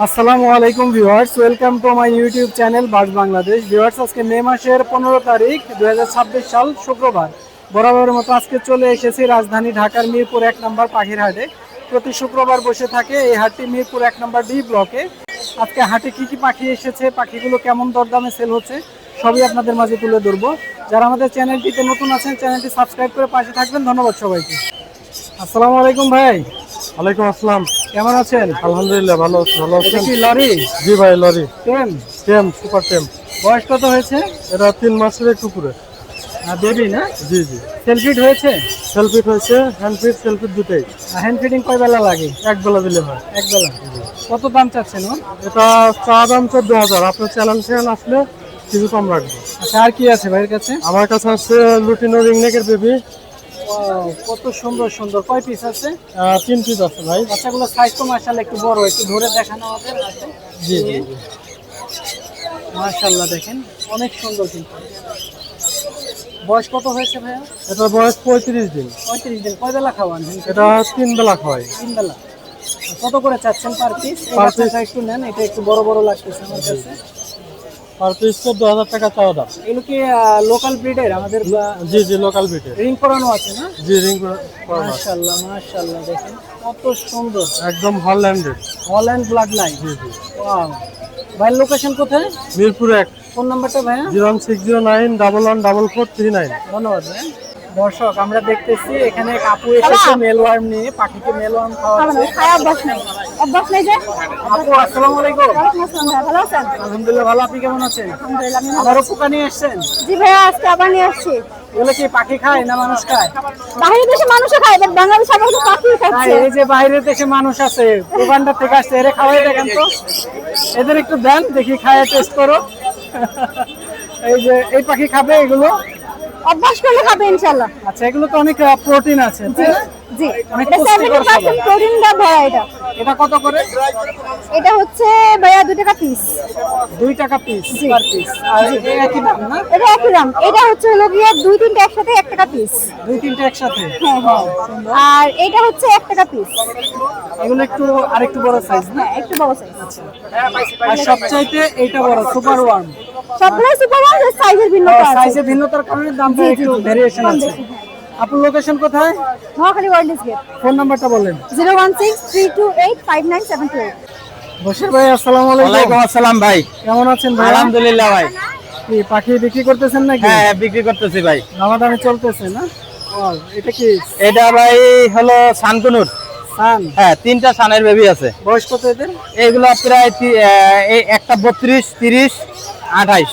আসসালামু আলাইকুম viewers, welcome to my YouTube channel বাজ বাংলাদেশ। ভিউয়ার্স, আজকে মে মাসের 15 তারিখ 2026 সাল শুক্রবার। বরাবরের মতো আজকে চলে এসেছি রাজধানী ঢাকার মিরপুর 1 নম্বর পাখির হাটে। প্রতি শুক্রবার বসে থাকে এই হাটটি মিরপুর 1 নম্বর ডি ব্লকে। আজকে হাটে কি কি পাখি এসেছে, পাখিগুলো কেমন দরদামে সেল হচ্ছে, সবই আপনাদের মাঝে তুলে ধরবো। যারা আমাদের চ্যানেলটিতে নতুন আছেন, চ্যানেলটি সাবস্ক্রাইব করে পাশে থাকবেন। ধন্যবাদ সবাইকে। আসসালামু আলাইকুম ভাই। ওয়ালাইকুম আসসালাম। কেমন আছেন? আলহামদুলিল্লাহ ভালো আছেন? কি লরি? জি ভাই, লরি টেম? টেম, সুপার টেম। বয়স কত হয়েছে? এটা 3 মাসের একটু উপরে। বেবি না? জি জি। সেলফিট হয়েছে? সেলফিট হয়েছে, হ্যান্ড ফিট সেলফিট দুটেই। হ্যান্ড ফিডিং কয় বেলা লাগে? এক বেলা দিলে হয়। এক বেলা। কত দাম চাচ্ছেন ওর? এটা চা দাম 14,000। আপনার চ্যানেল আসলে কিছু কম রাখবো। আচ্ছা, আর কি আছে ভাইয়ের কাছে? আমার কাছে আছে লুটিনো রিংনেকের বেবি। কত সুন্দর সুন্দর। কয় পিস আছে? 3 পিস আছে ভাই। বাচ্চাগুলো সাইজ তো মাশাআল্লাহ একটু বড়, একটু ধরে দেখানো আমাদের হাতে। জি জি। মাশাআল্লাহ দেখেন, অনেক সুন্দর কিন্তু। বয়স কত হয়েছে ভাইয়া? এটা বয়স 35 দিন। 35 দিন। কয় বেলা খাওয়ান? এটা 3 বেলা খাওয়াই। 3 বেলা। কত করে চাচ্ছেন পার পিস? Per piece? একটু নেন, এটা একটু বড় বড় লাগতেছে আমার কাছে। পার পিস 14,000 টাকা চাওয়া দাম। এগুলো কি লোকাল ব্রিডের আমাদের? জি জি, লোকাল বিটে। রিং করানো আছে না? জি, রিং করা আছে। মাশাআল্লাহ মাশাআল্লাহ দেখেন কত সুন্দর। একদম হল্যান্ডের। Holland blood line. জি জি। ওয়াও। ভাই লোকেশন কোথায়? মিরপুর 1। ফোন নাম্বারটা ভাইয়া? 01609111149। ধন্যবাদ ভাইয়া। দর্শক, আমরা দেখতেছি এখানে এক আপু এসেছে মেলওয়ার্ম নিয়ে, পাখিকে মেলওয়ার্ম খাওয়াচ্ছে। অভ্যাস নেই যে। আপু আসসালামু আলাইকুম। ওয়ালাইকুম আসসালাম ভাই, ভালো আছেন? আলহামদুলিল্লাহ ভালো, আপনি কেমন আছেন? আলহামদুলিল্লাহ আমি ভালো। আবারও পোকা নিয়ে এসেছেন? জি ভাইয়া, আজকে আবার নিয়ে আসছি। এগুলো কি পাখি খায় না মানুষ খায়? বাইরের দেশে মানুষও খায়, বাট বাংলাদেশে আবার তো পাখি তাই খাচ্ছে। এই যে বাইরের দেশে মানুষ আছে, উগান্ডা থেকে আসছে, এরা খাওয়াই দেখেন তো, এদের একটু দেন দেখি, খায় টেস্ট করো। এই যে এই পাখি খাবে এগুলো? অভ্যাস করলে খাবে ইনশাআল্লাহ। আচ্ছা, এগুলো তো অনেক প্রোটিন আছে, জি তাই না? জি। অনেক এটা পুষ্টিকর 70% প্রোটিন দা ভাইয়া এটা। এটা কত করে? এটা হচ্ছে ভাইয়া 2 টাকা পিস। 2 টাকা পিস জি। Per piece. আর এটা একই দাম না? এটা একই দাম। এটা হচ্ছে হলো গিয়ে 2-3টা একসাথে 1 টাকা পিস। 2-3টা একসাথে? হ্যাঁ হ্যাঁ। আর এটা হচ্ছে 1 টাকা পিস। এগুলো একটু আরেকটু বড় সাইজ না? হ্যাঁ, একটু বড় সাইজ। আর সবচাইতে এইটা বড়, সুপার ওয়ান। সবগুলো সুপার ওয়ান, সাইজের ভিন্নতা আছে। সাইজে ভিন্নতার কারণে দামটা জি, জি, একটু জি। ভেরিয়েশন কম আছে। বেশি, হ্যাঁ। আপনার লোকেশন কোথায়? Noakhali world's gate. ফোন নাম্বারটা বলেন। 01632859728। বশির ভাই আসসালামু আলাইকুম। ওয়ালাইকুম আসসালাম ভাই। কেমন আছেন ভাই? আলহামদুলিল্লাহ ভাই। কি পাখি বিক্রি করতেছেন নাকি? হ্যাঁ, বিক্রি করতেছি ভাই। দামাদামি চলতেছে না? এটা কি এটা ভাই হলো সানকুনুর। সান? হ্যাঁ, 3টা সানের বেবি আছে। বয়স কত এদের? এইগুলো প্রায় এই একটা 32, 30, 28।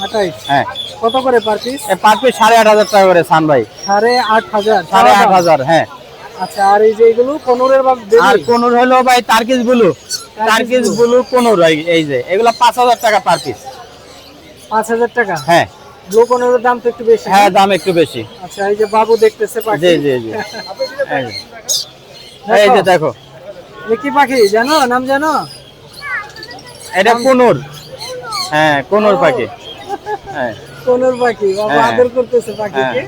28। হ্যাঁ, কত করে পার পিস? পার পিস 8,500 টাকা করে সান ভাই। 8,500? 8,500। হ্যাঁ। আচ্ছা, আর এই যে এগুলো কোনোরের বা আর বেবি? কোনুর হলো ভাই টার্কিশ ব্লু। টার্কিশ ব্লু কোনুর এই যে এগুলো 5,000 টাকা পার পিস। 5,000 টাকা? হ্যাঁ ব্লু কোনোরের দাম তো একটু বেশি। হ্যাঁ, দাম একটু বেশি। আচ্ছা, এই যে বাবু দেখতেছে পাখি। জি জি জি। এই যে। এই যে দেখো, এ কি পাখি জানো, নাম জানো? এটা কোনুর। হ্যাঁ, কোনুর পাখি। হ্যাঁ কোনোর পাখি, বাবু হ্যাঁ। আদর করতেছে পাখিকে।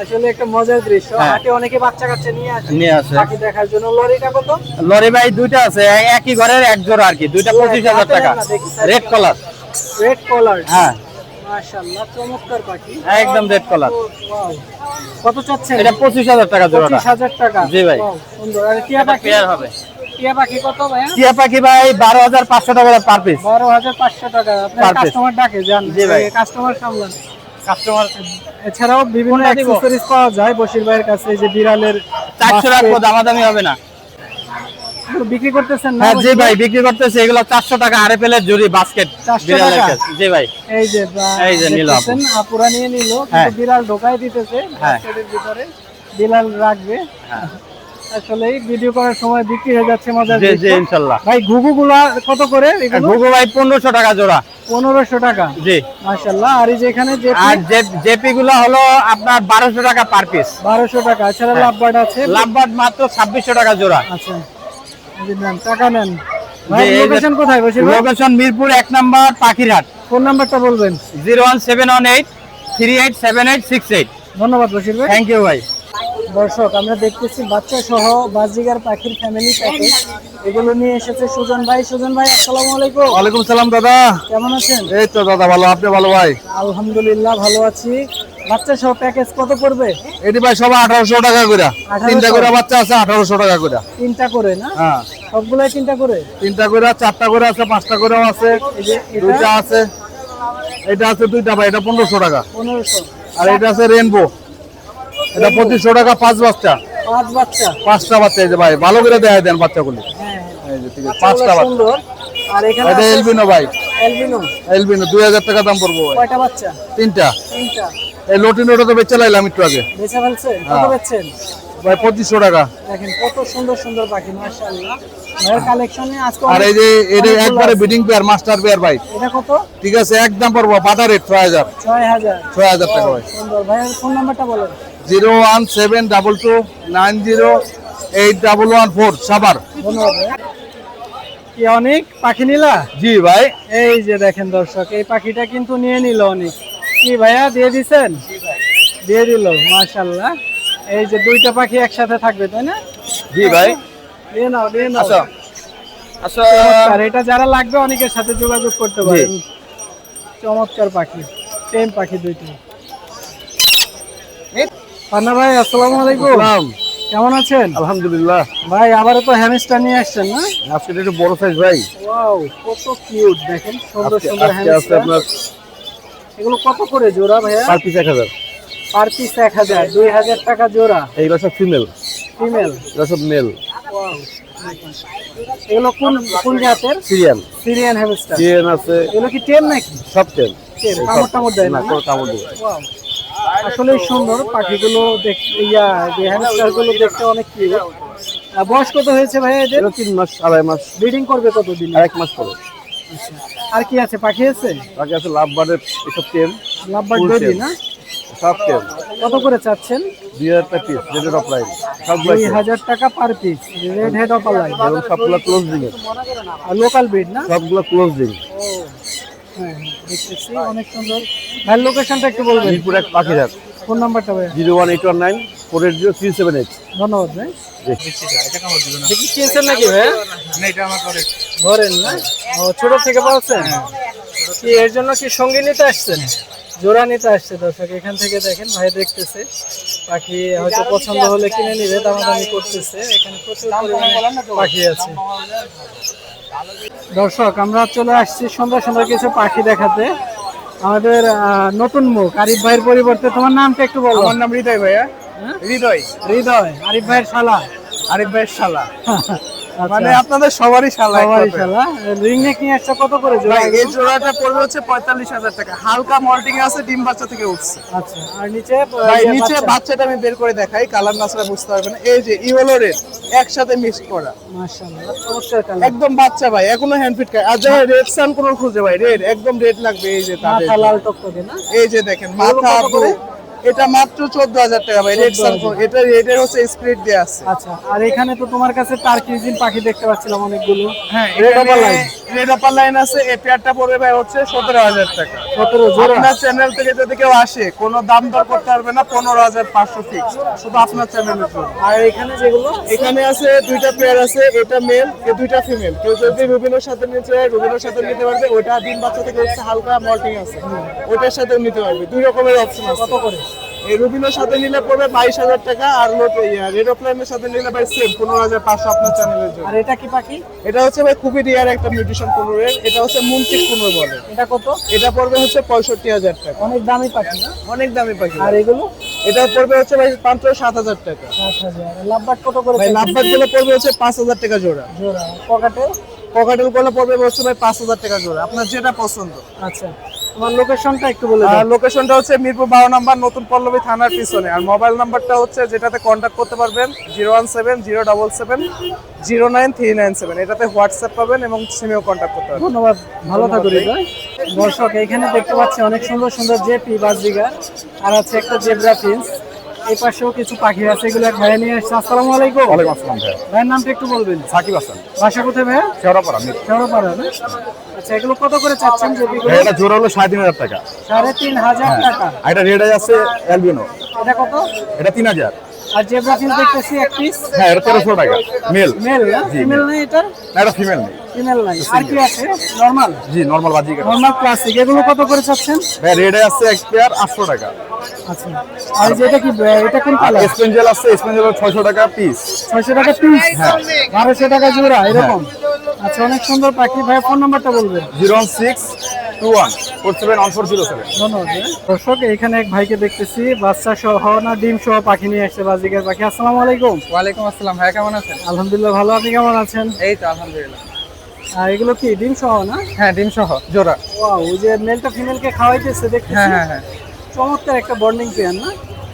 আসলে একটা মজার দৃশ্য। হ্যাঁ। হাটে অনেকে বাচ্চা কাচ্চা নিয়ে আসে নিয়ে আসে। পাখি দেখার জন্য। লরিটা কত? লরি ভাই 2টা আছে, একই ঘরের এক জোড়া আর কি। 2টা 25,000 টাকা। Red colour. রেড কলার? হ্যাঁ, মাশাআল্লাহ, চমৎকার পাখি। একদম রেড কালার। ওয়াও। কত চাচ্ছেন? এটা 25,000 টাকা জোড়াটা। 25,000 টাকা? জি ভাই। ওয়াও, সুন্দর। আর টিয়া এটা পাখি? পেয়ার হবে। টিয়া পাখি কত ভাইয়া? টিয়া পাখি ভাই 12,500 টাকা পার পিস। 12,500 টাকা। আপনার Per piece। কাস্টমার ডাকে যান? জি ভাই। কাস্টমার সামলান। কাস্টমার এছাড়াও বিভিন্ন কোনটা দিব? অ্যাকসেসরিজ পাওয়া যায় বশির ভাইয়ের কাছে। এই যে বিড়ালের 400 রাখবো, দামাদামি হবে না। basket বিক্রি করতেছেন না? হ্যাঁ জি বশির ভাই, বিক্রি করতেছে। এগুলো 400 টাকা আরএফএল জুড়ি বাস্কেট 400 বিড়ালের টাকা? কাছে। জি ভাই। এই যে এই যে নিল আপু। দেখতেছেন, আপুরা নিয়ে নিল, হ্যাঁ। কিন্তু বিড়াল ঢোকাই দিতেছে হ্যাঁ। বাস্কেটের ভিতরে। বিড়াল রাখবে। হ্যাঁ। আসলে ভিডিও করার সময় বিক্রি হয়ে যাচ্ছে মজার জি জি, দৃশ্য। ইনশাআল্লাহ। ভাই ঘুঘু গুলা কত করে এগুলো? ঘুঘু ভাই 1500 টাকা জোড়া। 1500 টাকা? জি। মাশাআল্লাহ। আর এই যে এখানে যে আর জেপি গুলো হলো আপনার 1200 টাকা পার পিস। 1200 টাকা। এছাড়া হ্যাঁ। লাভবার্ড আছে? লাভবার্ড মাত্র 2600 টাকা জোড়া। আচ্ছা, এই যে নেন, টাকা নেন। ভাই জি, এই যে- লোকেশন কোথায় বসির ভাই? লোকেশন মিরপুর 1 নম্বর পাখিরহাট। ফোন নাম্বারটা বলবেন। 01718 387868। ধন্যবাদ বশির ভাই। থ্যাংক ইউ ভাই। দর্শক আমরা দেখতেছি বাচ্চা সহ বাজিগার পাখির ফ্যামিলি প্যাকেজ এগুলো নিয়ে এসেছে সুজন ভাই। সুজন ভাই আসসালামু আলাইকুম। ওয়ালাইকুম সালাম দাদা। কেমন আছেন? এই তো দাদা ভালো, আপনি ভালো ভাই? আলহামদুলিল্লাহ ভালো আছি। বাচ্চা সহ প্যাকেজ কত পড়বে? এটি ভাই সব 1800 টাকা করে, 1800 তিনটা করে বাচ্চা আছে 1800 টাকা করে। তিনটা করে না? হ্যাঁ সবগুলাই তিনটা করে? তিনটা করে, চারটা করে আছে, পাঁচটা করেও আছে, এই যে দুইটা আছে। এটা আছে দুইটা ভাই, এটা 1500 টাকা। 1500। আর এটা আছে রেনবো, এটা 2500 টাকা। 5 বাচ্চা, 5 বাচ্চা। 5টা বাচ্চা। এই যে ভাই ভালো করে দেখা দেন বাচ্চাগুলি। হ্যাঁ এই যে ঠিক আছে, 5টা বাচ্চা। সুন্দর। আর এখানে এটা এলবিনো ভাই, এলবিনো এলবিনো 2000 টাকা দাম পড়বো ভাই। কয়টা বাচ্চা? তিনটা। তিনটা। এই লটিনোটা তো বেচে লাইলাম একটু আগে বেচে ফেলছেন? কত বেচছেন? ভাই 2500 টাকা। দেখেন কত সুন্দর সুন্দর পাখি, মাশাআল্লাহ। ভাইয়ের কালেকশনে আজকে আর এই যে এটা অনেকগুলো একবারে আছে। বিডিং পেয়ার, মাস্টার পেয়ার ভাই। এটা কত? ঠিক আছে, একদম পড়বো বাটা রেট 6000 6000 টাকা ভাই। সুন্দর। ভাইয়ের ফোন নাম্বারটা বলেন। 01722908114 সাভার। ধন্যবাদ ভাই। কি অনেক পাখি নিলা? জি ভাই। এই যে দেখেন দর্শক, এই পাখিটা কিন্তু নিয়ে নিল অনেক। কি ভাইয়া দিয়ে দিছেন? দিয়ে দিল, মাশাআল্লাহ। এই যে দুইটা পাখি একসাথে থাকবে তাই না? জি ভাই। দিয়ে নাও, দিয়ে নাও। আচ্ছা আচ্ছা। চমৎকার। এটা যারা লাগবে অনেকের সাথে যোগাযোগ করতে পারেন। চমৎকার পাখি, টেম পাখি দুইটি। পান্না ভাই আসসালামু আলাইকুম। সালাম। কেমন আছেন? আলহামদুলিল্লাহ। ভাই আবারও তো হ্যামস্টার নিয়ে আসছেন না? আজকে একটু বড় সাইজ ভাই। ওয়াও, কত কিউট দেখেন, সুন্দর সুন্দর আজকে আছে হ্যামস্টার। আপনার এগুলো কত করে জোড়া ভাইয়া? Per piece 1000। পার পিস 1000, 2000 টাকা জোড়া। এইগুলো সব ফিমেল, ফিমেল। এগুলো সব মেল। ওয়াও, এগুলো কোন কোন জাতের? Syrian, Syrian hamster. সিরিয়ান আছে, এগুলো কি টেম নাকি? সব টেল। টেম, কামড় টামড় দেয় না? না, কোনো কামড় দেয় না। ওয়াও, আসলে সুন্দর পাখিগুলো দেখতে। যে হ্যামস্টার গুলো দেখতে অনেক কিউট। বয়স কত হয়েছে ভাইয়া এদের? এটা 3 মাস, 2.5 মাস, ব্রিডিং করবে কতদিন? আর 1 মাস পরে। আচ্ছা। আর কি আছে? পাখি আছে? বাকি আছে লাভ বার্ডের, এসব টেল, লাভবার্ড Full বেবি tail। না? সব টেল। কত করে চাচ্ছেন? 2000 টাকা পিস, রেটেড অফ লাইন সব 2000 টাকা per piece. Red head of line. এবং সবগুলো ক্লোজিং এর, আর লোকাল ব্রিড না? সবগুলো ক্লোজিং। ও হ্যাঁ হ্যাঁ, দেখতেছি অনেক সুন্দর। ভাই লোকেশনটা একটু বলবেন। মিরপুর এক পাখিরহাট। ফোন নাম্বারটা ভাই। 01819480378। ধন্যবাদ ভাই। দেখি কিনছেন নাকি ভাই? ঘরের না? ও, ছোট থেকে পালছেন? কি এর জন্য কি সঙ্গী নিতে আসছেন? জোড়া নিতে আসছে দর্শক। এখান থেকে দেখেন ভাই দেখতেছে পাখি, হয়তো পছন্দ হলে কিনে নিবে, দামাদামি করতেছে। এখানে প্রচুর পরিমাণে পাখি আছে। দর্শক আমরা চলে আসছি সুন্দর সুন্দর কিছু পাখি দেখাতে। আমাদের নতুন মুখ আরিফ ভাইয়ের পরিবর্তে তোমার নামটা একটু বলো। আমার নাম হৃদয় ভাইয়া। হৃদয়, হৃদয়, আরিফ ভাইয়ের শালা। আরিফ ভাইয়ের শালা। মানে মানে আপনাদের সবারই শালা। সবারই শালা। রিং নেক নিয়ে আসছে কত করে জোড়া? এই জোড়াটা পড়বে হচ্ছে 45,000 টাকা। হালকা মল্টিং আছে, ডিম বাচ্চা থেকে উঠছে। আচ্ছা, আর নিচে ভাই নিচে বাচ্চাটা আমি বের করে দেখাই, কালার নাছরা বুঝতে পারবেন। এই যে ইয়েলো রেড একসাথে মিক্স করা, মাশাআল্লাহ চমৎকার কালার। একদম বাচ্চা ভাই, এখনো হ্যান্ডফিট খায়। আর যারা রেড সান কোন খুঁজে ভাই, রেড একদম রেড লাগবে। এই যে তাদের মাথা লাল টকটকে না? এই যে দেখেন মাথা কত করে? এটা মাত্র 14,000 টাকা ভাই। রেড সান 14,000 এটা রেডের হচ্ছে স্প্লিট দেয়া আছে। আচ্ছা, আর এখানে তো তোমার কাছে টার্কিজিন পাখি দেখতে পাচ্ছিলাম অনেকগুলো। হ্যাঁ, রেড ওভার লাইন রেড আপার লাইন আছে। এই পেয়ারটা পড়বে ভাই হচ্ছে 17,000 টাকা। 17 জোড়া। আপনার চ্যানেল থেকে যদি কেউ আসে কোনো দাম দর করতে পারবে না, 15,500 ফিক্স, শুধু আপনার চ্যানেলের জন্য। আর এখানে যেগুলো এখানে আছে দুইটা পেয়ার আছে, এটা মেল, এ দুইটা ফিমেল। কেউ যদি রুবিনোর সাথে নিতে চায় রুবিনোর সাথে নিতে পারবে। ওটা ডিম বাচ্চা থেকে হচ্ছে হালকা মল্টিং আছে, ওটার সাথেও নিতে পারবে। দুই রকমের অপশন আছে। কত করে? এই রুবিনোর সাথে নিলে পড়বে 22,000 টাকা। আর রেড অফলাইনের সাথে নিলে ভাই সেম 15,500 আপনার চ্যানেলের জন্য। আর এটা কি পাখি? এটা হচ্ছে ভাই খুবই রিয়ার একটা মিউটেশন কোনোরের। এটা হচ্ছে মুনচিক কোনো বলে। এটা কত? এটা পড়বে হচ্ছে 65,000 টাকা। অনেক দামি পাখি না? অনেক দামি পাখি। আর এগুলো? এটা পড়বে হচ্ছে ভাই মাত্র 7,000 টাকা। 7,000। লাভবার্ড কত করে? ভাই লাভবার্ড গুলো পড়বে হচ্ছে 5,000 টাকা জোড়া। জোড়া। পকেটে? পকেটেল গুলো পড়বে হচ্ছে ভাই 5,000 টাকা জোড়া, আপনার যেটা পছন্দ। আচ্ছা, তোমার লোকেশনটা একটু বলে দাও। আর লোকেশনটা হচ্ছে মিরপুর 12 নম্বর, নতুন পল্লবী থানার পিছনে। আর মোবাইল নাম্বারটা হচ্ছে যেটাতে কন্ট্যাক্ট করতে পারবেন 01707709397। এটাতে হোয়াটসঅ্যাপ পাবেন এবং সিমেও কন্ট্যাক্ট করতে পারবেন। ধন্যবাদ, ভালো থাকো হৃদয়। দর্শক এখানে দেখতে পাচ্ছি অনেক সুন্দর সুন্দর জেপি বাজরিগার, আর আছে একটা জেব্রা ফিন্স। এই পাশেও কিছু পাখি আছে, এগুলো এক ভাইয়া নিয়ে আসছে। আসসালামু আলাইকুম। ওয়ালাইকুম আসসালাম ভাই। ভাইয়ের নামটা একটু বলবেন। সাকিব হাসান, বাসা কোথায় ভাইয়া? শেওড়াপাড়া। শেওড়াপাড়া না? আচ্ছা, এগুলো কত করে চাচ্ছেন জেপিগুলো? এটা জোড়া হলো 3,500 টাকা। 3,500 টাকা। আর এটা রেড আছে অ্যালবিনো, এটা কত? এটা 3,000। আর জেব্রা ফিস দেখতেছি এক পিস হ্যাঁ এটা 1300 টাকা মেল। মেল না ফিমেল নাই এটা না এটা ফিমেল নেই। ফিমেল নাই আর কি আছে নরমাল জি নরমাল বাজিকার। নরমাল ক্লাসিক এগুলো কত করে চাচ্ছেন ভাই রেডে আছে এক পেয়ার 800 টাকা। আচ্ছা আর যেটা কি এটা কোন কালার স্পেঞ্জেল আছে, স্পেঞ্জেল 600 টাকা পিস। 600 টাকা পিস 1200 টাকা জোড়া এরকম আচ্ছা অনেক সুন্দর পাখি ভাই ফোন নাম্বারটা বলবেন 01621471407। ধন্যবাদ ভাই। দর্শক এখানে এক ভাইকে দেখতেছি বাচ্চা সহ না ডিম সহ পাখি নিয়ে আসছে বাজিকার পাখি আসসালামু আলাইকুম ওয়ালাইকুম আসসালাম ভাই, কেমন আছেন? আলহামদুলিল্লাহ ভালো আপনি কেমন আছেন এই তো আলহামদুলিল্লাহ। আর এগুলো কি ডিম সহ না হ্যাঁ ডিম সহ জোড়া। ওয়াও ওই যে মেলটা ফিমেলকে খাওয়াইতেছে দেখতেছি হ্যাঁ চমৎকার একটা বন্ডিং পেয়ার না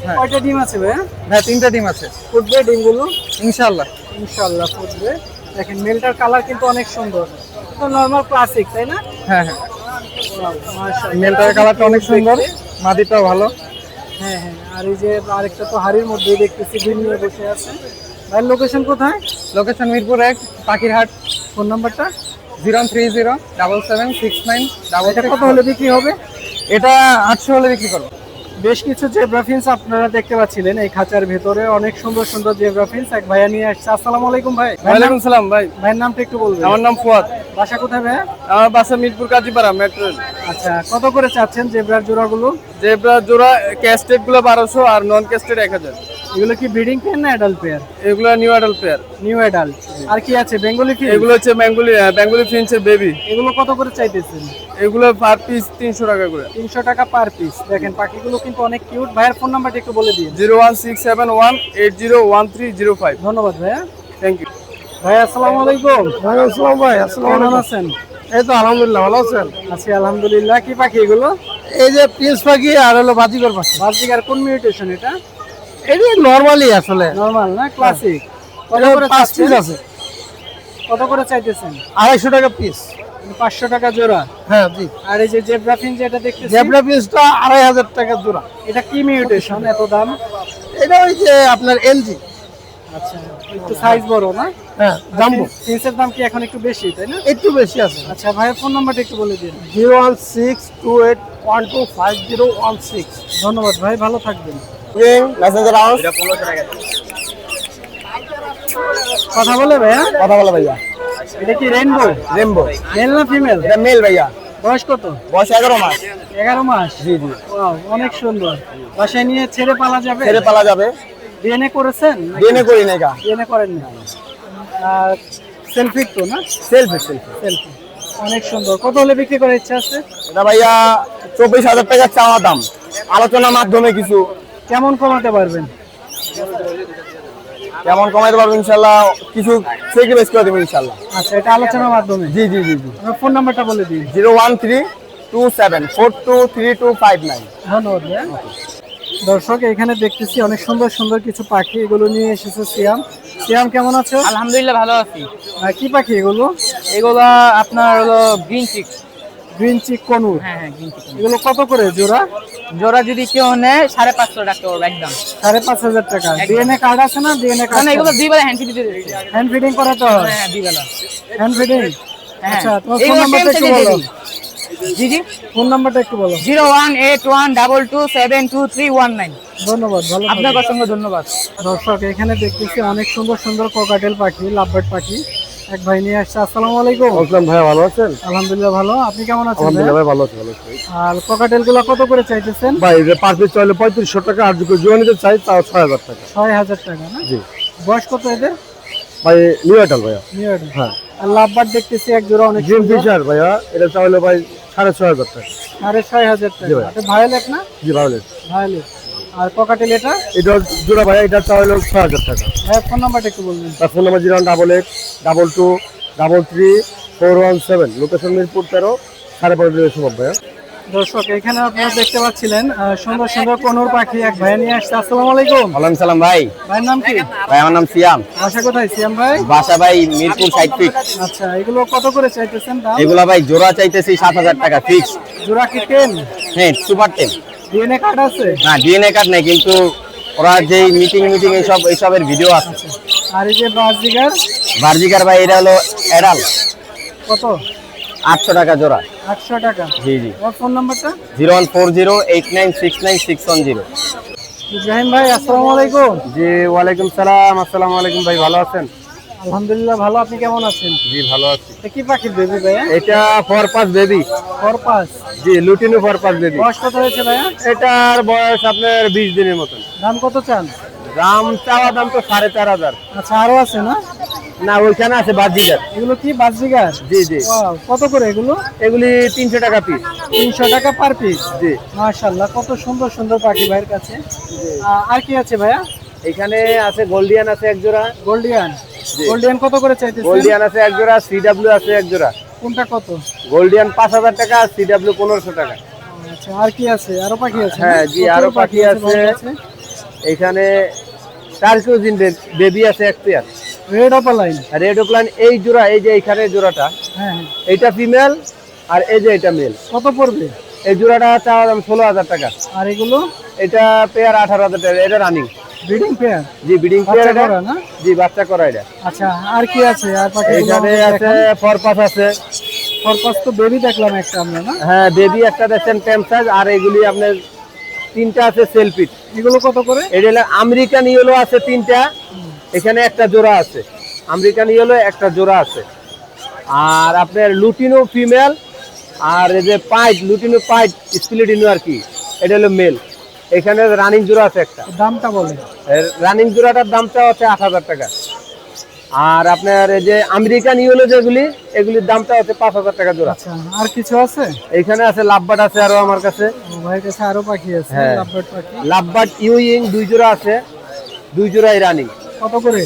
হ্যাঁ। কয়টা ডিম আছে ভাই ভাই 3টা ডিম আছে ফুটবে ডিমগুলো ইনশাআল্লাহ। ইনশাআল্লাহ ফুটবে দেখেন মেলটার কালার কিন্তু অনেক সুন্দর তো নরমাল ক্লাসিক তাই না হ্যাঁ হ্যাঁ Wow, মাশাআল্লাহ। মেলটার কালারটা অনেক সুন্দর, মাদিটাও ভালো। হ্যাঁ হ্যাঁ আর এই যে আরেকটা তো হাড়ির মধ্যেই দেখতেছি ডিম নিয়ে বসে আছে ভাই লোকেশন কোথায় লোকেশন মিরপুর 1 পাখিরহাট। ফোন নাম্বারটা 0307769 এটা কত হলে বিক্রি হবে এটা 800 হলে বিক্রি করবো। বেশ কিছু জেব্রা ফিন্স আপনারা দেখতে পাচ্ছিলেন এই খাঁচার ভেতরে অনেক সুন্দর সুন্দর জেব্রা ফিন্স এক ভাইয়া নিয়ে আসছে আসসালামু আলাইকুম ভাই ওয়ালাইকুম সালাম ভাই, ভাইয়ের নামটা একটু বলবেন আমার নাম ফুয়াদ। বাসা কোথায় ভাই আমার বাসা মিরপুর কাজীপাড়া মেট্রো। আচ্ছা কত করে চাচ্ছেন জেব্রার জোড়াগুলো জেব্রা জোড়া ক্যাস্টেড গুলো 1200 আর নন ক্যাস্টেড 1000। এগুলো কি ব্রিডিং পেয়ার না অ্যাডাল্ট পেয়ার এগুলো new adult pair. New adult আর কি আছে বেঙ্গলি ফিশ এগুলো হচ্ছে বেঙ্গলি ফিন্সের বেবি। এগুলো কত করে চাইতেছেন এগুলো পার পিস 300 টাকা করে। 300 টাকা পার পিস দেখেন পাখিগুলো কিন্তু অনেক কিউট ভাইয়ের ফোন নাম্বারটা একটু বলে দিন 01671801305। ধন্যবাদ ভাইয়া থ্যাংক ইউ ভাই আসসালামু আলাইকুম ওয়ালাইকুম আসসালাম ভাই, কেমন আছেন এই তো আলহামদুলিল্লাহ, ভালো আছেন? আছি আলহামদুলিল্লাহ কি পাখি এগুলো এই যে পিস পাখি আর হলো বাজিকর পাখি। বাজিকার কোন মিউটেশন এটা এটা নরমালি আসলে নরমাল না ক্লাসিক কত এটা করে 5 পিস চাচ্ছেন? আছে, কত করে চাইতেছেন 250 টাকা পিস। 500 টাকা জোড়া হ্যাঁ জি। আর এই যে জেব্রা ফিন যেটা দেখতেছি জেব্রা পিসটা 2500 টাকা জোড়া। এটা কি মিউটেশন এত দাম এটা ওই যে আপনার এলজি। আচ্ছা একটু সাইজ বড় না হ্যাঁ জাম্বো, ফিন্সের দাম কি এখন একটু বেশি তাই না একটু বেশি আছে। আচ্ছা ভাইয়ের ফোন নাম্বারটা একটু বলে দিন 01628125016। ধন্যবাদ ভাই ভালো থাকবেন মেসেঞ্জার আউট এটা 1500 টাকা। কথা বলে ভাইয়া কথা বলা ভাইয়া। এটা কি রেইনবো রেমবো মেল না ফিমেল এটা মেল ভাইয়া, বয়স কত বয়স 11 মাস। 11 মাস জি জি, ওয়াও অনেক সুন্দর বাসায় নিয়ে ছেড়ে পালা যাবে ছেড়ে পালা যাবে। ডিএনএ করেছেন ডিএনএ করি নাই কা, ডিএনএ করেন না আর সেলফি তো না সেলফি। সেলফি অনেক সুন্দর কত হলে বিক্রি করার ইচ্ছা আছে এটা ভাইয়া 24000 টাকা চাওয়া দাম, আলোচনার মাধ্যমে কিছু কেমন কমাতে পারবেন কেমন কমাইতে পারবো ইনশাআল্লাহ, কিছু স্যাক্রিফাইস করে দেবো ইনশাআল্লাহ। আচ্ছা এটা আলোচনার মাধ্যমে জি জি জি জি। আপনার ফোন নাম্বারটা বলে দিন 01327423259। ধন্যবাদ ভাইয়া। দর্শক এখানে দেখতেছি অনেক সুন্দর সুন্দর কিছু পাখি এগুলো নিয়ে এসেছে সিয়াম সিয়াম কেমন আছো আলহামদুলিল্লাহ ভালো আছি। কি পাখি এগুলো এগুলা আপনার হলো green cheek. Green cheek conure হ্যাঁ গ্রিন চিক এগুলো কত করে জোড়া জোড়া যদি কেউ নেয় 550 টাকা পড়বে একদম। 5,500 টাকা ডিএনএ কার্ড আছে না ডিএনএ না কার্ড এগুলো দুই বেলা হ্যান্ড ফিড দিতে দিচ্ছি। হ্যান্ড ফিডিং করাতে হয় হ্যাঁ দুই বেলা। হ্যান্ড ফিডিং হ্যাঁ আচ্ছা তোমার ফোন এগুলো নাম্বারটা একটু টেমসে দিয়ে বলো দিই। জি জি ফোন নাম্বারটা একটু বলো 01812272319। ধন্যবাদ ভালো আপনাকে অসংখ্য ধন্যবাদ। দর্শক এখানে দেখতেছি অনেক সুন্দর সুন্দর ককাটেল পাখি লাভবার্ড পাখি এক ভাই নিয়ে আসছে আসসালামু আলাইকুম আসসালাম ভাই, ভালো আছেন? আলহামদুলিল্লাহ ভালো আপনি কেমন আছেন আলহামদুলিল্লাহ ভাই? ভাই, ভালো আছি ভালো আছি। আর ককাটেল গুলো কত করে চাইতেছেন ভাই এটা পার পিস চাইলে 3500 টাকা, আর যদি জোয়া নিতে চাই তাও 6000 টাকা। 6,000 টাকা না জি বয়স কত এদের ভাই, নিউ অ্যাডাল ভাইয়া। হ্যাঁ আর লাভবার্ড দেখতেছি এক জোড়া অনেক গ্রিন ফিশার ভাইয়া, এটা চাইলে ভাই 6500 টাকা। 6,500 জি ভাই। টাকা এটা ভায়োলেট না জি ভায়োলেট। ভায়োলেট আর ককাটেল এটা এটা জোড়া ভাইয়া, এটা চাইলে 6000 টাকা। ভাই ফোন নাম্বারটা একটু বলবেন তার ফোন নাম্বার 01822333417, লোকেশন মিরপুর 13, 5:30 সম্ভব ভাইয়া। দর্শক এখানে আপনারা দেখতে পাচ্ছিলেন সুন্দর সুন্দর কোনোর পাখি এক ভাই নিয়ে আসছে আসসালামু আলাইকুম ওয়ালাইকুম সালাম ভাই। ভাইয়ের নাম কি ভাই আমার নাম সিয়াম। বাসা কোথায় সিয়াম ভাই বাসা ভাই মিরপুর 60 ফিট। আচ্ছা এগুলো কত করে চাইতেছেন দাম এগুলা ভাই জোড়া চাইতেছি 7000 টাকা ফিক্স। জোড়া কি 10 হ্যাঁ সুপার 10। ডিএনএ কার্ড আছে না ডিএনএ কার্ড নাই, কিন্তু ওরা যেই মিটিং এইসবের ভিডিও আছে। আর এই যে বাজিগার বার্জিকার ভাই এটা হলো এডাল, কত 800 টাকা জোড়া। 800 টাকা জি জি আমার ফোন নাম্বারটা 01408969610। ইব্রাহিম ভাই আসসালামু আলাইকুম। জি ওয়ালাইকুম সালাম। আসসালামু আলাইকুম ভাই, ভালো আছেন? আলহামদুলিল্লাহ ভালো, আপনি কেমন আছেন? জি ভালো আছি। এটা কি পাখির বেবি ভাইয়া? এটা ফরপাস বেবি। খরপাস। জি লুটিনো ফরপাস বেবি। বয়স কত হয়েছে ভাইয়া? এটার বয়স আপনার 20 দিনের মতন। দাম কত চান? দাম চাওয়া দাম তো 4500। আচ্ছা আরো আছে না? না ওইখানে আছে বাজিগার। এগুলো কি বাজরিগার? জি জি। ওয়াও, কত করে এগুলো? এগুলি 300 টাকা পিস। 300 টাকা পার পিস। জি। মাশাআল্লাহ, কত সুন্দর সুন্দর পাখি ভাইয়ের কাছে। আর কি আছে ভাইয়া? এখানে আছে গোল্ডিয়ান আছে এক জোড়া। গোল্ডিয়ান। জি। গোল্ডিয়ান কত করে চাইতেছেন? গোল্ডিয়ান আছে এক জোড়া, সিডব্লিউ আছে এক জোড়া। কোনটা কত? গোল্ডিয়ান 5000 টাকা, সিডব্লিউ 1500 টাকা। আচ্ছা আর কি আছে? আরো পাখি আছে? না? হ্যাঁ, জি, প্রচুর আরো পাখি আছে। ভাইয়ের কাছে। এখানে টার্কিউজিন বেবি আছে এক পেয়ার। Red opaline. রেড ওকলাইন এই জোড়া, এই যে এইখানে জোড়াটা, হ্যাঁ হ্যাঁ। এইটা ফিমেল আর এই যে এটা মেল। কত পড়বে? এই জোড়াটা চাওয়া দাম 16000 টাকা। আর এগুলো এটা পেয়ার 18000 টাকা। এটা রানিং। Breeding pair. জি ব্রিডিং পেয়ার বাচ্চা এটা। করা না? জি বাচ্চা করা এটা। আচ্ছা আর কি আছে? আর পাখি এখানে আছে ফরপাস আছে। খরপাস তো বেবি দেখলাম একটা আমরা, না? হ্যাঁ বেবি একটা দেখছেন টেম সাইজ, আর এগুলি আপনার তিনটা আছে সেলফিট। এগুলো কত করে? এটা হলো আমেরিকান ইয়েলো আছে তিনটা, এখানে একটা জোড়া আছে। আমেরিকান ইয়েলো একটা জোড়া আছে। আর আপনার লুটিনো ফিমেল, আর এই যে পাইট লুটিনো পাইট স্প্লিটিনো আর কি, এটা হলো মেল। এখানে রানিং জোড়া আছে একটা। দামটা বলেন। রানিং জোড়াটার দামটা হচ্ছে 8000 টাকা। আর আপনার এই যে আমেরিকান ইয়েলো যেগুলি, এগুলির দামটা হচ্ছে 5000 টাকা জোড়া। আচ্ছা আর কিছু আছে? এখানে আছে লাভবার্ড আছে আরো আমার কাছে। ও, ভাইয়ের কাছে আরো পাখি আছে। হ্যাঁ। লাভবার্ড পাখি। লাভবার্ড ইউইং 2 জোড়া আছে, 2 জোড়াই রানিং। কত করে?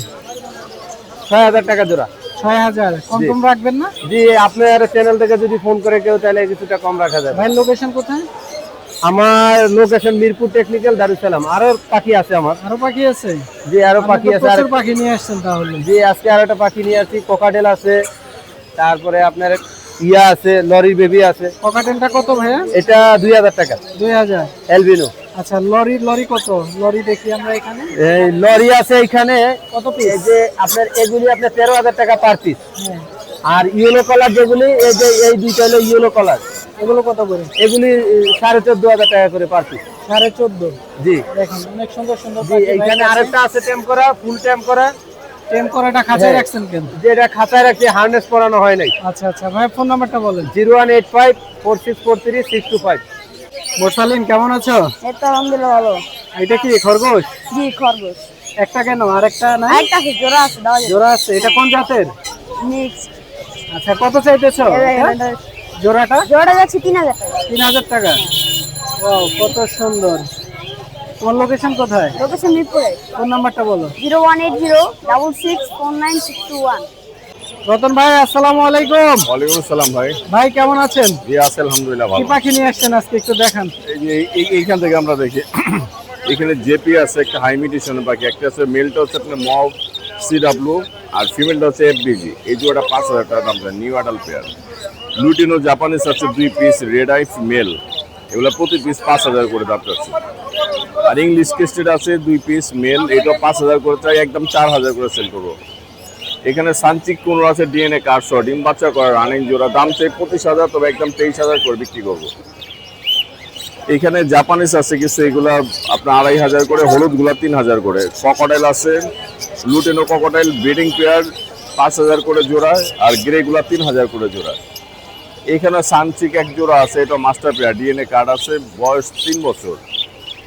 6000 টাকা জোড়া। 6000। কম জি। কম রাখবেন না? জি আপনার চ্যানেল থেকে যদি ফোন করে কেউ, তাহলে কিছুটা কম রাখা যাবে। ভাইয়ের লোকেশন কোথায়? আমার লোকেশন মিরপুর টেকনিক্যাল, দারুসালাম। আরো পাখি আছে আমার। আরো পাখি আছে? জি আরো আপনি পাখি তো আছে। আর প্রচুর পাখি নিয়ে আসছেন তাহলে। জি আজকে আরো একটা পাখি নিয়ে আসছি, কোকাটেল আছে। তারপরে আপনার ইয়া আছে, লরি বেবি আছে। ককাটেলটা কত ভাইয়া? এটা 2000 টাকা। 2000। এলবিনো। আচ্ছা লরি কত? লরি দেখি আমরা এখানে। এই লরি আছে এখানে কত piece? এই যে আপনার এগুলি আপনার 13000 টাকা পার পিস। হ্যাঁ। আর ইয়েলো কালার যেগুলি, এই যে এই দুইটা হলো ইয়েলো কালার, এগুলো কত করে? এগুলি 14500 টাকা করে পার পিস। 14.5। জি দেখেন অনেক সুন্দর সুন্দর জি। পাখি এইখানে ভাইয়ের কাছে। আরেকটা আছে টেম করা, ফুল টেম করা। টেম করাটা খাঁচায় হ্যাঁ। রাখছেন কেন? যেটা খাঁচায় রাখছি, হার্নেস পরানো হয় নাই। আচ্ছা আচ্ছা ভাই, ফোন নাম্বারটা বলেন। 018546433625। মোরসালিন কেমন আছো? এই তো আলহামদুলিল্লাহ ভালো। এটা কি খরগোশ? জি খরগোশ। একটা কেন, আরেকটা নাই? আরেকটা আছে জোড়া আছে, দাও জোড়া আছে। এটা কোন জাতের? মিক্স। আচ্ছা কত চাইতেছো এটা? জোড়াটা জোড়া যাচ্ছে 3000 টাকা। 3000 টাকা। ওয়াও কত সুন্দর। তোমার লোকেশন কোথায়? লোকেশন মিরপুরে। ফোন নাম্বারটা বলো। 0180664961। রতন ভাই আসসালামু আলাইকুম। ওয়ালাইকুম আসসালাম ভাই। ভাই কেমন আছেন? জি আছে আলহামদুলিল্লাহ কি ভালো। পাখি নিয়ে আসছেন আজকে একটু দেখান। এই যে এইখান থেকে আমরা দেখি এখানে জেপি আছে, একটা হাই মিউটেশনের পাখি। একটা আছে মেলটা হচ্ছে আপনার মভ সিডব্লিউ, আর ফিমেলটা হচ্ছে এফবিজি। এই জোড়াটা 5000 টাকা দাম, new adult pair. Lutino Japanese আছে 2 পিস, রেড আই মেল। এগুলো প্রতি পিস 5000 করে দাম চাচ্ছে। আর ইংলিশ কেস্টেড আছে 2 পিস মেল, এটা 5000 করে চাই, একদম 4000 করে সেল করবো। এখানে সানচিক কোন আছে ডিএনএ কার্ড সহ, ডিম বাচ্চা করা রানিং জোড়া, দাম চাই 25000, তবে একদম 23000 করে বিক্রি করবো। এখানে জাপানিজ আছে কিছু, এগুলা আপনার 2500 করে, হলুদগুলা 3000 করে। ককটেল আছে, লুটেনো ককটেল ব্রিডিং পেয়ার 5000 করে জোড়া, আর গ্রেগুলা 3000 করে জোড়া। এখানে সানচিক এক জোড়া আছে, এটা মাস্টার পেয়ার, ডিএনএ কার্ড আছে, বয়স 3 বছর।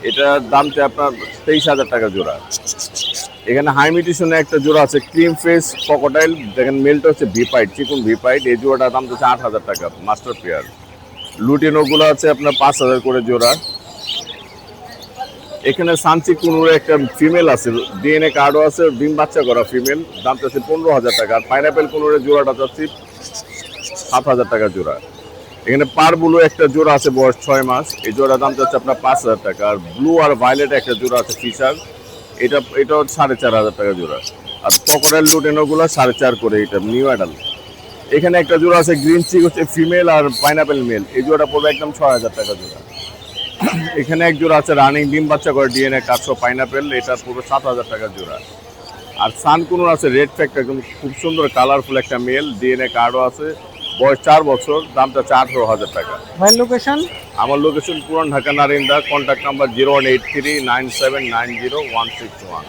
এটার দামটা আপনার 23000 টাকা জোড়া। এখানে হাই মিউটেশনে একটা জোড়া আছে, ক্রিম ফেস ককটেল, দেখেন মেলটা হচ্ছে ভিপাইট, চিকুন ভিপাইট। এই জোড়াটার দাম হচ্ছে 8000 টাকা, মাস্টার পেয়ার। লুটিনোগুলো আছে আপনার 5000 করে জোড়া। এখানে সানচিক কুনুর একটা ফিমেল আছে, ডিএনএ কার্ডও আছে, ডিম বাচ্চা করা ফিমেল, দামটা হচ্ছে 15000 টাকা। আর পাইনাপেল কুনুরের জোড়াটা চাচ্ছি 7000 টাকা জোড়া। এখানে পার ব্লু একটা জোড়া আছে, বয়স 6 মাস। এই জোড়ার দাম চাচ্ছে আপনার 5000 টাকা। আর ব্লু আর ভায়োলেট একটা জোড়া আছে ফিশার, এটাও 4500 টাকা জোড়া। আর ককরেল লুটেনোগুলো 4.5 করে, এটা নিউ অ্যাডাল্ট। এখানে একটা জোড়া আছে গ্রিন চিক হচ্ছে ফিমেল, আর পাইনাপেল মেল। এই জোড়াটা পড়বে একদম 6000 টাকা জোড়া। এখানে এক জোড়া আছে রানিং ডিম বাচ্চা করে, ডিএনএ কার্ডসহ পাইনাপেল, এটা পড়বে 7000 টাকা জোড়া। আর সানকুনুর আছে রেড ফ্যাক্ট, একদম খুব সুন্দর কালারফুল একটা মেল, ডিএনএ কার্ডও আছে, বয়স 4 বছর, দামটা 18,000 টাকা। ভাইয়ের লোকেশন? আমার লোকেশন পুরান ঢাকা নারিন্দা, কন্ট্যাক্ট নাম্বার 018397901661।